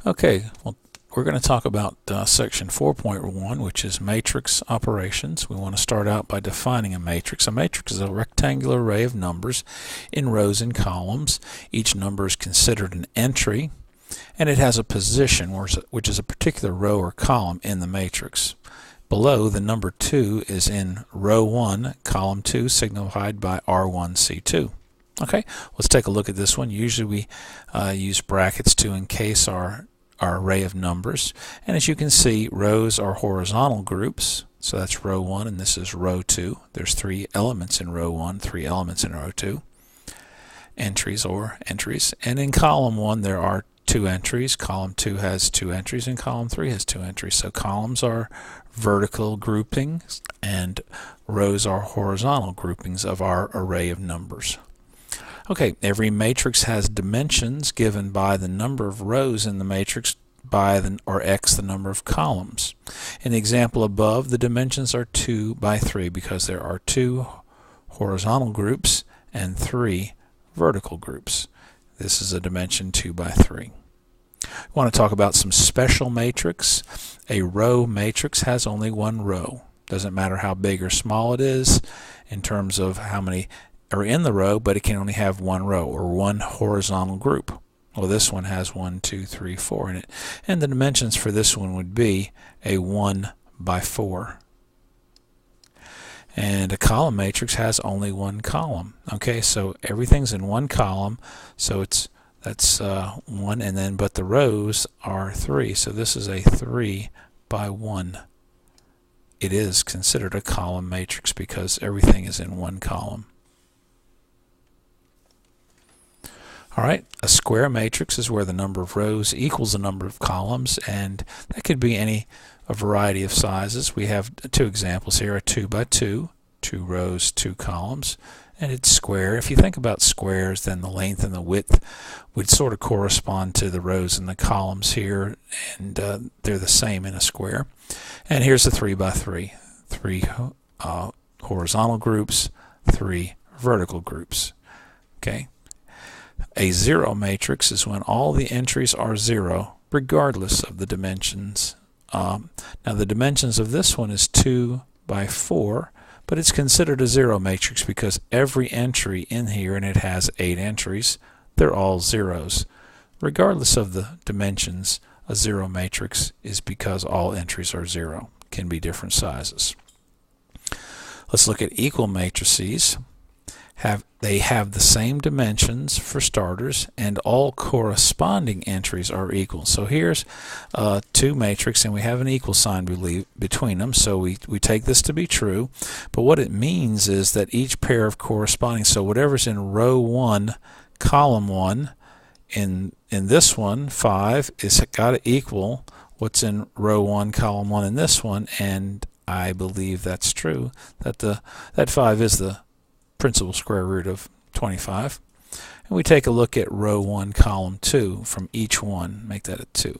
Okay, well, we're going to talk about section 4.1, which is matrix operations. We want to start out by defining a matrix. A matrix is a rectangular array of numbers in rows and columns. Each number is considered an entry, and it has a position, which is a particular row or column in the matrix. Below, the number 2 is in row 1, column 2, signified by R1C2. Okay, let's take a look at this one. Usually we use brackets to encase our array of numbers. And as you can see, rows are horizontal groups. So that's row 1 and this is row 2. There's 3 elements in row 1, 3 elements in row 2. Entries or entries. And in column 1 there are 2 entries. Column 2 has 2 entries and column 3 has 2 entries. So columns are vertical groupings and rows are horizontal groupings of our array of numbers. Okay, every matrix has dimensions given by the number of rows in the matrix or x the number of columns. In the example above, the dimensions are 2 by 3 because there are 2 horizontal groups and 3 vertical groups. This is a dimension 2 by 3. We want to talk about some special matrix. A row matrix has only one row. Doesn't matter how big or small it is in terms of how many are in the row, but it can only have one row or one horizontal group. Well, this one has 1, 2, 3, 4 in it. And the dimensions for this one would be a 1 by 4. And a column matrix has only one column. Okay, so everything's in one column, so that's 1, and then but the rows are 3. So this is a 3 by 1. It is considered a column matrix because everything is in one column. Alright, a square matrix is where the number of rows equals the number of columns, and that could be a variety of sizes. We have 2 examples here, a 2 by 2, 2 rows, 2 columns, and it's square. If you think about squares, then the length and the width would sort of correspond to the rows and the columns here, and they're the same in a square. And here's a 3 by 3, 3 horizontal groups, 3 vertical groups. Okay. A zero matrix is when all the entries are 0, regardless of the dimensions. Now the dimensions of this one is 2 by 4, but it's considered a zero matrix because every entry in here, and it has 8 entries, they're all zeros. Regardless of the dimensions, a zero matrix is because all entries are 0. Can be different sizes. Let's look at equal matrices. They have the same dimensions for starters, and all corresponding entries are equal. So here's 2 matrix, and we have an equal sign between them, so we take this to be true. But what it means is that each pair of corresponding, so whatever's in row 1, column 1, in this one, 5, is got to equal what's in row 1, column 1 in this one, and I believe that's true, that 5 is the principal square root of 25. And we take a look at row 1, column 2 from each one, make that a 2.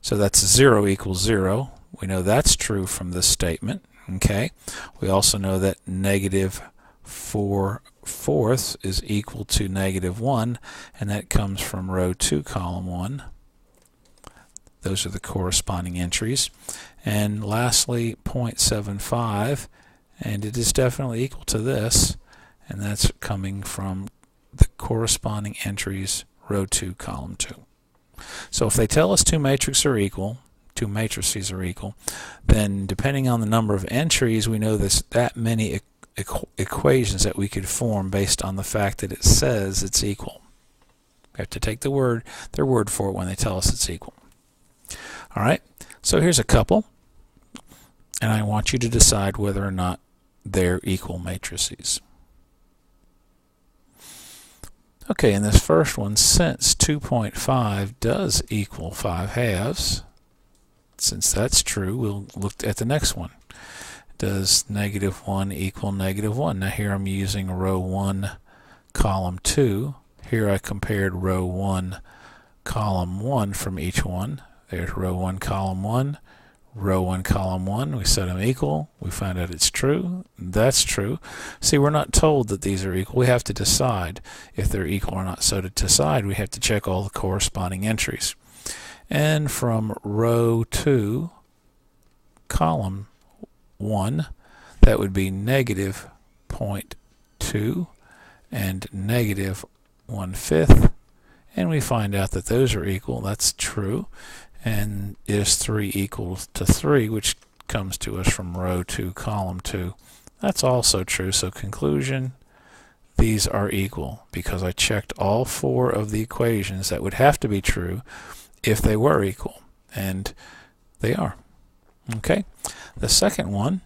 So that's 0 equals 0. We know that's true from this statement. Okay. We also know that negative 4/4 is equal to negative 1, and that comes from row 2, column 1. Those are the corresponding entries. And lastly, 0.75, and it is definitely equal to this. And that's coming from the corresponding entries, row 2, column 2. So if they tell us 2 matrices are equal, then depending on the number of entries, we know there's that many equations that we could form based on the fact that it says it's equal. We have to take their word for it when they tell us it's equal. All right, so here's a couple, and I want you to decide whether or not they're equal matrices. Okay, in this first one, since 2.5 does equal 5/2, since that's true, we'll look at the next one. Does negative 1 equal negative 1? Now here I'm using row 1, column 2. Here I compared row 1, column 1 from each one. There's row 1, column 1. Row 1, column 1, we set them equal. We find out it's true. That's true. See, we're not told that these are equal. We have to decide if they're equal or not. So to decide, we have to check all the corresponding entries. And from row 2, column 1, that would be negative 0.2 and negative 1/5. And we find out that those are equal. That's true. And is 3 equal to 3, which comes to us from row 2, column 2. That's also true. So conclusion, these are equal because I checked all 4 of the equations that would have to be true if they were equal. And they are. Okay. The second one,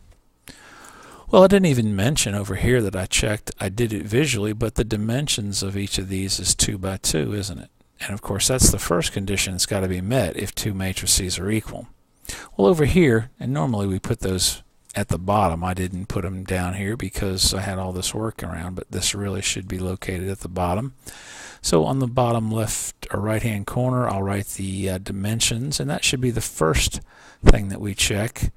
well, I didn't even mention over here that I checked. I did it visually, but the dimensions of each of these is 2 by 2, isn't it? And of course, that's the first condition that's got to be met if 2 matrices are equal. Well, over here, and normally we put those at the bottom. I didn't put them down here because I had all this work around, but this really should be located at the bottom. So on the bottom left or right hand corner, I'll write the dimensions, and that should be the first thing that we check.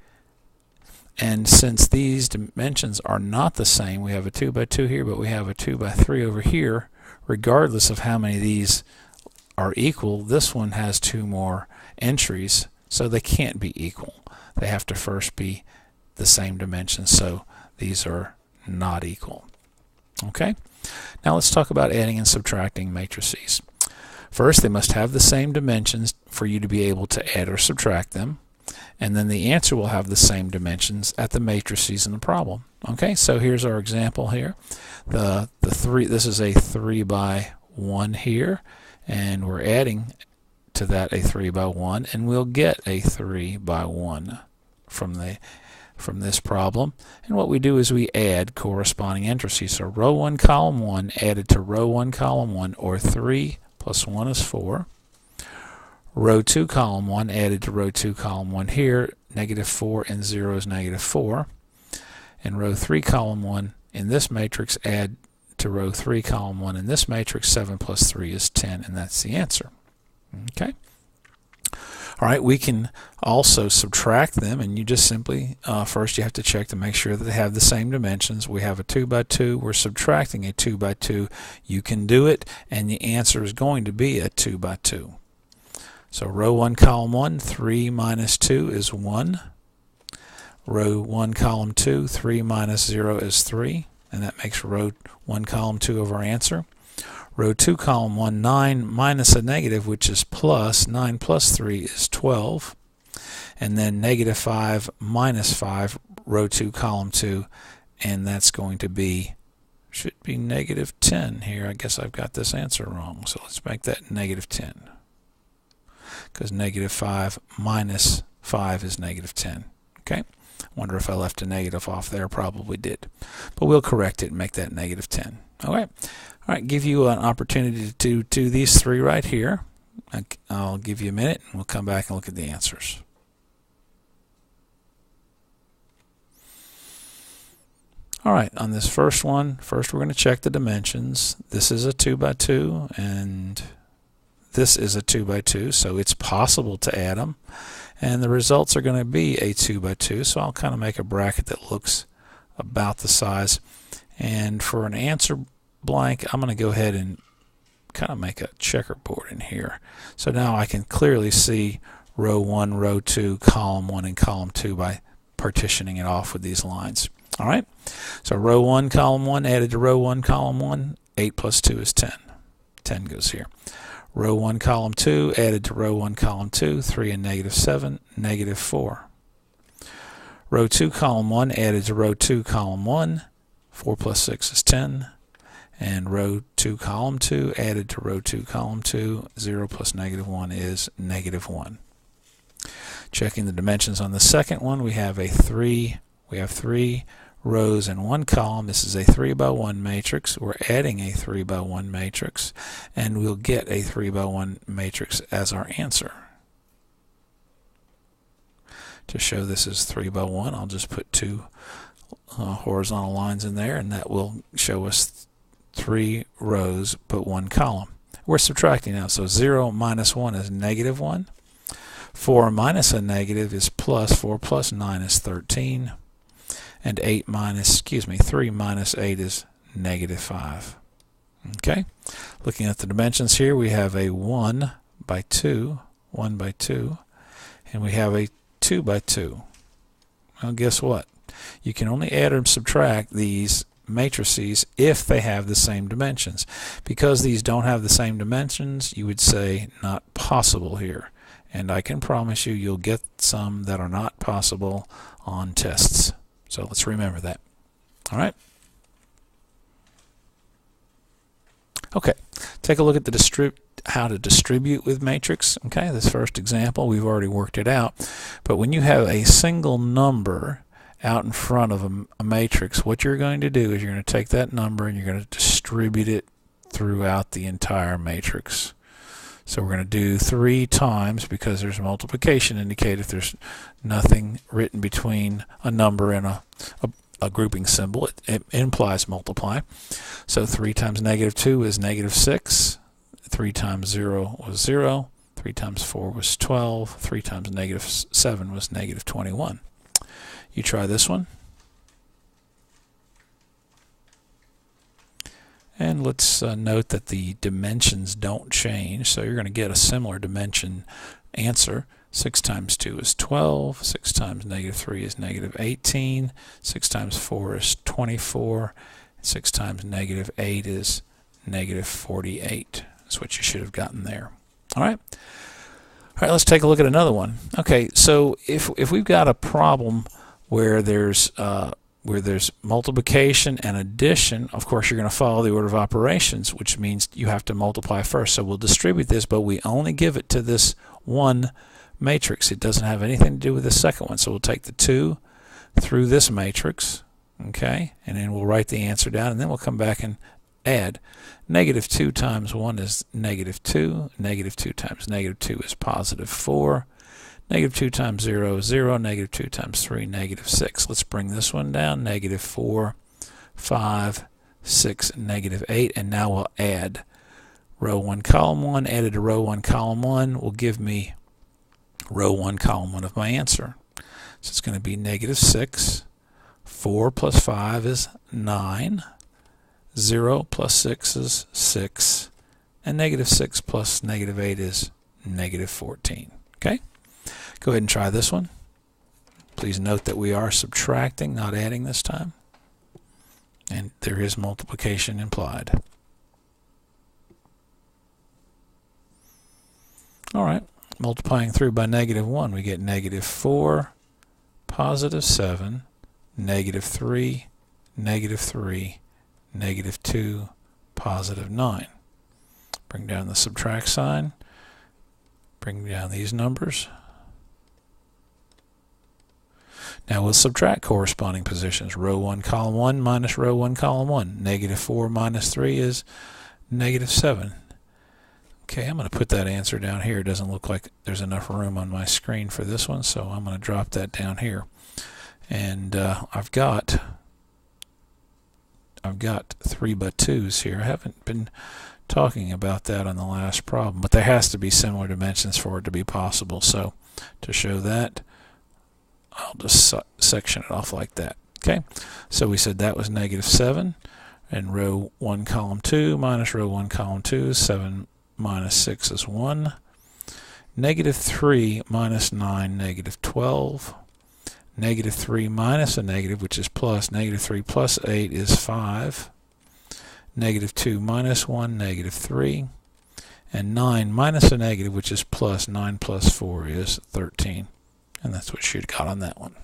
And since these dimensions are not the same, we have a 2 by 2 here, but we have a 2 by 3 over here. Regardless of how many of these are equal, this one has 2 more entries, so they can't be equal. They have to first be the same dimensions, so these are not equal. Okay? Now let's talk about adding and subtracting matrices. First, they must have the same dimensions for you to be able to add or subtract them. And then the answer will have the same dimensions at the matrices in the problem. Okay, so here's our example here. This is a 3 by 1 here, and we're adding to that a 3 by 1, and we'll get a 3 by 1 from this problem. And what we do is we add corresponding entries. So row 1, column 1 added to row 1, column 1, or 3 plus 1 is 4. Row 2, column 1 added to row 2, column 1 here, negative 4 and 0 is negative 4. And row 3, column 1 in this matrix add to row 3, column 1 in this matrix, 7 plus 3 is 10, and that's the answer. Okay? All right, we can also subtract them, and you just simply, first you have to check to make sure that they have the same dimensions. We have a 2 by 2. We're subtracting a 2 by 2. You can do it, and the answer is going to be a 2 by 2. So row 1, column 1, 3 minus 2 is 1. Row 1, column 2, 3 minus 0 is 3. And that makes row 1, column 2 of our answer. Row 2, column 1, 9 minus a negative, which is plus. 9 plus 3 is 12. And then negative 5 minus 5, row 2, column 2. And that's going to be, should be negative 10 here. I guess I've got this answer wrong. So let's make that negative 10. Because negative 5 minus 5 is negative 10. Okay? Wonder if I left a negative off there. Probably did. But we'll correct it and make that negative 10. Okay? All right, give you an opportunity to do these 3 right here. I'll give you a minute, and we'll come back and look at the answers. All right, on this first one, first we're going to check the dimensions. This is a 2 by 2, and this is a 2 by 2, so it's possible to add them. And the results are going to be a 2 by 2, so I'll kind of make a bracket that looks about the size. And for an answer blank, I'm going to go ahead and kind of make a checkerboard in here. So now I can clearly see row 1, row 2, column 1, and column 2 by partitioning it off with these lines. All right, so row 1, column 1 added to row 1, column 1, 8 plus 2 is 10. 10 goes here. Row 1, column 2 added to row 1, column 2, 3 and negative 7, negative 4. Row 2, column 1 added to row 2, column 1, 4 plus 6 is 10. And row 2, column 2 added to row 2, column 2, 0 plus negative 1 is negative 1. Checking the dimensions on the second one, we have 3 rows and 1 column. This is a 3 by 1 matrix. We're adding a 3 by 1 matrix, and we'll get a 3 by 1 matrix as our answer. To show this is 3 by 1, I'll just put 2 horizontal lines in there, and that will show us 3 rows but 1 column. We're subtracting now, so 0 minus 1 is negative 1. 4 minus a negative is plus. 4 plus 9 is 13. And 3 minus 8 is negative 5. Okay, looking at the dimensions here, we have a 1 by 2 1 by 2, and we have a 2 by 2. Well, guess what? You can only add or subtract these matrices if they have the same dimensions. Because these don't have the same dimensions, you would say not possible here. And I can promise you you'll get some that are not possible on tests. So let's remember that. All right? Okay, take a look at the how to distribute with matrix. Okay, this first example, we've already worked it out. But when you have a single number out in front of a matrix, what you're going to do is you're going to take that number and you're going to distribute it throughout the entire matrix. So we're going to do 3 times, because there's multiplication indicated if there's nothing written between a number and a grouping symbol. It implies multiply. So 3 times -2 is -6. 3 times 0 was 0. 3 times 4 was 12. 3 times -7 was -21. You try this one. And let's note that the dimensions don't change, so you're going to get a similar dimension answer. 6 times 2 is 12. 6 times -3 is -18. 6 times 4 is 24. 6 times -8 is -48. That's what you should have gotten there. All right. All right, let's take a look at another one. Okay, so if we've got a problem where there's multiplication and addition, of course you're going to follow the order of operations, which means you have to multiply first. So we'll distribute this, but we only give it to this one matrix. It doesn't have anything to do with the second one. So we'll take the 2 through this matrix, okay, and then we'll write the answer down, and then we'll come back and add. -2 times 1 is -2. -2 times -2 is +4. -2 times 0 is 0. -2 times 3, -6. Let's bring this one down. -4, 5, 6, -8. And now we'll add. Row 1, column 1, added to row 1, column 1 will give me row 1, column 1 of my answer. So it's going to be -6. 4 plus 5 is 9. 0 plus 6 is 6. And -6 plus -8 is -14. Okay? Go ahead and try this one. Please note that we are subtracting, not adding this time. And there is multiplication implied. All right, multiplying through by -1, we get -4, +7, -3, -3, -2, +9. Bring down the subtract sign. Bring down these numbers. Now we'll subtract corresponding positions. Row 1, column 1 minus row 1, column 1. -4 minus 3 is -7. Okay, I'm going to put that answer down here. It doesn't look like there's enough room on my screen for this one, so I'm going to drop that down here. And I've got 3 by 2s here. I haven't been talking about that on the last problem, but there has to be similar dimensions for it to be possible. So to show that, I'll just section it off like that. Okay, so we said that was -7, and row 1, column 2 minus row 1, column 2 is 7 minus 6 is 1. -3 minus 9, -12. -3 minus a negative, which is plus. -3 plus 8 is 5. -2 minus 1, -3. And 9 minus a negative, which is plus. 9 plus 4 is 13. And that's what you'd got on that one.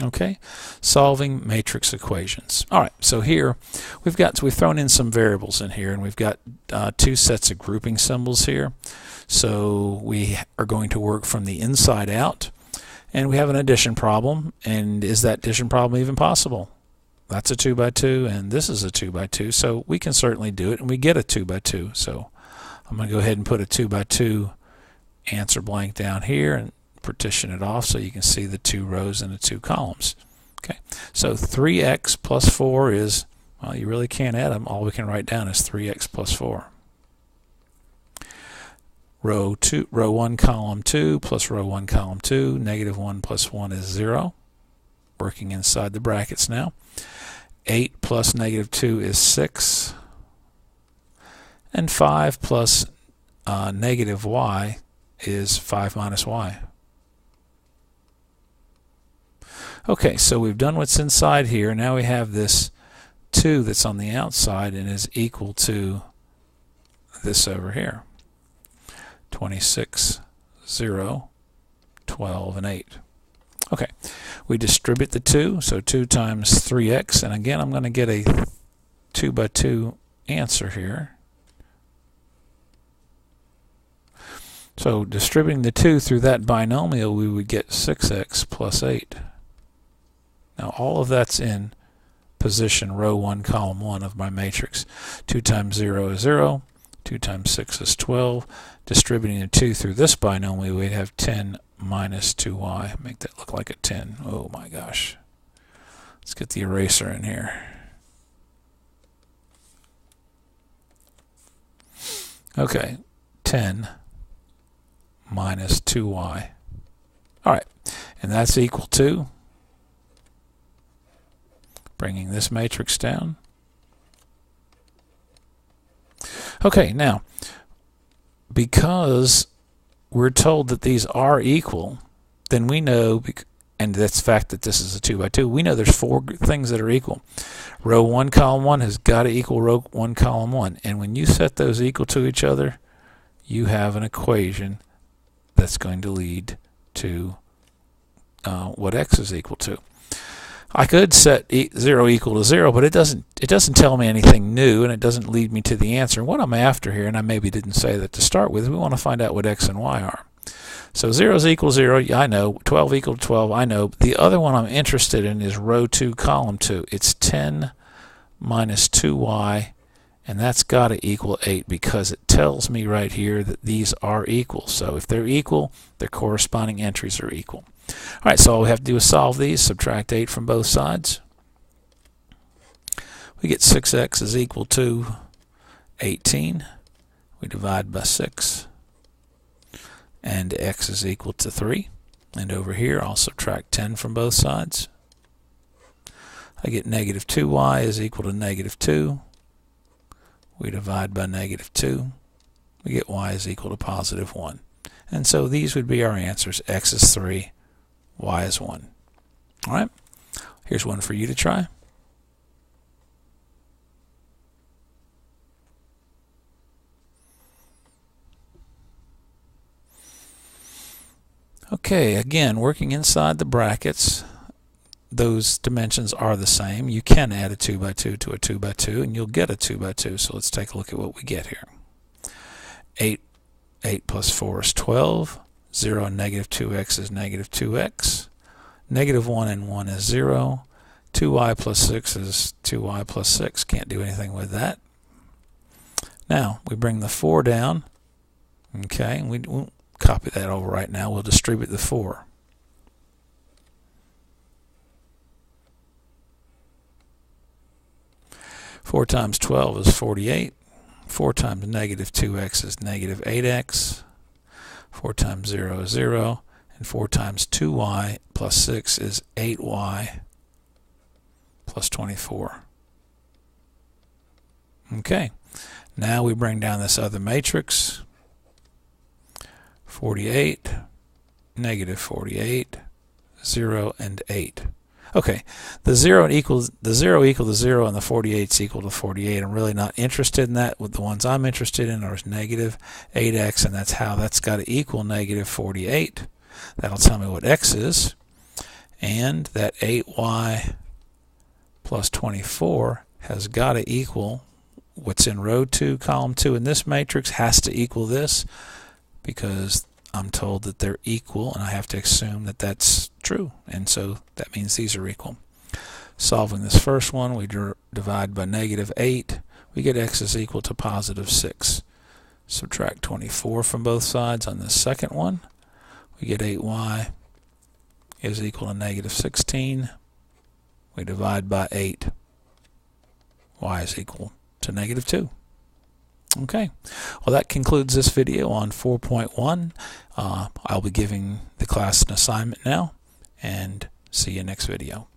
Okay, solving matrix equations. All right, so here we've thrown in some variables in here, and we've got 2 sets of grouping symbols here. So we are going to work from the inside out, and we have an addition problem. And is that addition problem even possible? That's a 2 by 2, and this is a 2 by 2. So we can certainly do it, and we get a 2 by 2. So I'm going to go ahead and put a 2 by 2 answer blank down here and partition it off so you can see the 2 rows and the 2 columns. Okay, so 3x plus 4 is, well, you really can't add them. All we can write down is 3x plus 4. Row 1, column 2 plus row 1, column 2. -1 plus 1 is 0. Working inside the brackets now. 8 plus -2 is 6. And 5 plus negative y is 5 minus y. Okay, so we've done what's inside here. Now we have this 2 that's on the outside and is equal to this over here. 26, 0, 12, and 8. Okay, we distribute the 2, so 2 times 3x, and again I'm going to get a 2 by 2 answer here. So distributing the 2 through that binomial, we would get 6x plus 8. Now all of that's in position row 1, column 1 of my matrix. 2 times 0 is 0. 2 times 6 is 12. Distributing the 2 through this binomial, we'd have 10 minus 2y. Make that look like a 10. Oh my gosh. Let's get the eraser in here. Okay, 10 minus 2y. All right, and that's equal to, bringing this matrix down. Okay, now, because we're told that these are equal, then we know, and that's the fact that this is a 2 by 2, we know there's 4 things that are equal. Row 1, column 1 has got to equal row 1, column 1. And when you set those equal to each other, you have an equation that's going to lead to what x is equal to. I could set 0 equal to 0, but it doesn't tell me anything new, and it doesn't lead me to the answer. And what I'm after here, and I maybe didn't say that to start with, we want to find out what x and y are. So 0 is equal to 0, yeah, I know. 12 equal to 12, I know. The other one I'm interested in is row 2, column 2. It's 10 minus 2y, and that's got to equal 8 because it tells me right here that these are equal. So if they're equal, their corresponding entries are equal. All right, so all we have to do is solve these, subtract 8 from both sides. We get 6x is equal to 18. We divide by 6. And x is equal to 3. And over here, I'll subtract 10 from both sides. I get negative 2y is equal to negative 2. We divide by negative 2. We get y is equal to positive 1. And so these would be our answers. X is 3. Y is 1. All right, here's one for you to try. Okay, again, working inside the brackets, those dimensions are the same. You can add a 2 by 2 to a 2 by 2, and you'll get a 2 by 2. So let's take a look at what we get here. 8 plus 4 is 12. 0 and negative 2x is negative 2x. Negative 1 and 1 is 0. 2y plus 6 is 2y plus 6. Can't do anything with that. Now, we bring the 4 down. Okay, and we won't copy that over right now. We'll distribute the 4. Four times 12 is 48. 4 times negative 2x is negative 8x. 4 times 0 is 0. And 4 times 2y plus 6 is 8y plus 24. Okay, now we bring down this other matrix. 48, negative 48, 0, and 8. Okay, the 0 equals to 0 and the 48 is equal to 48. I'm really not interested in that. With the ones I'm interested in are negative 8x, and that's how that's got to equal negative 48. That'll tell me what x is, and that 8y plus 24 has got to equal what's in row 2, column 2 in this matrix has to equal this, because I'm told that they're equal, and I have to assume that that's true, and so that means these are equal. Solving this first one, we divide by negative 8. We get x is equal to positive 6. Subtract 24 from both sides on this second one. We get 8y is equal to negative 16. We divide by 8. Y is equal to negative 2. Okay, well, that concludes this video on 4.1. I'll be giving the class an assignment now, and see you next video.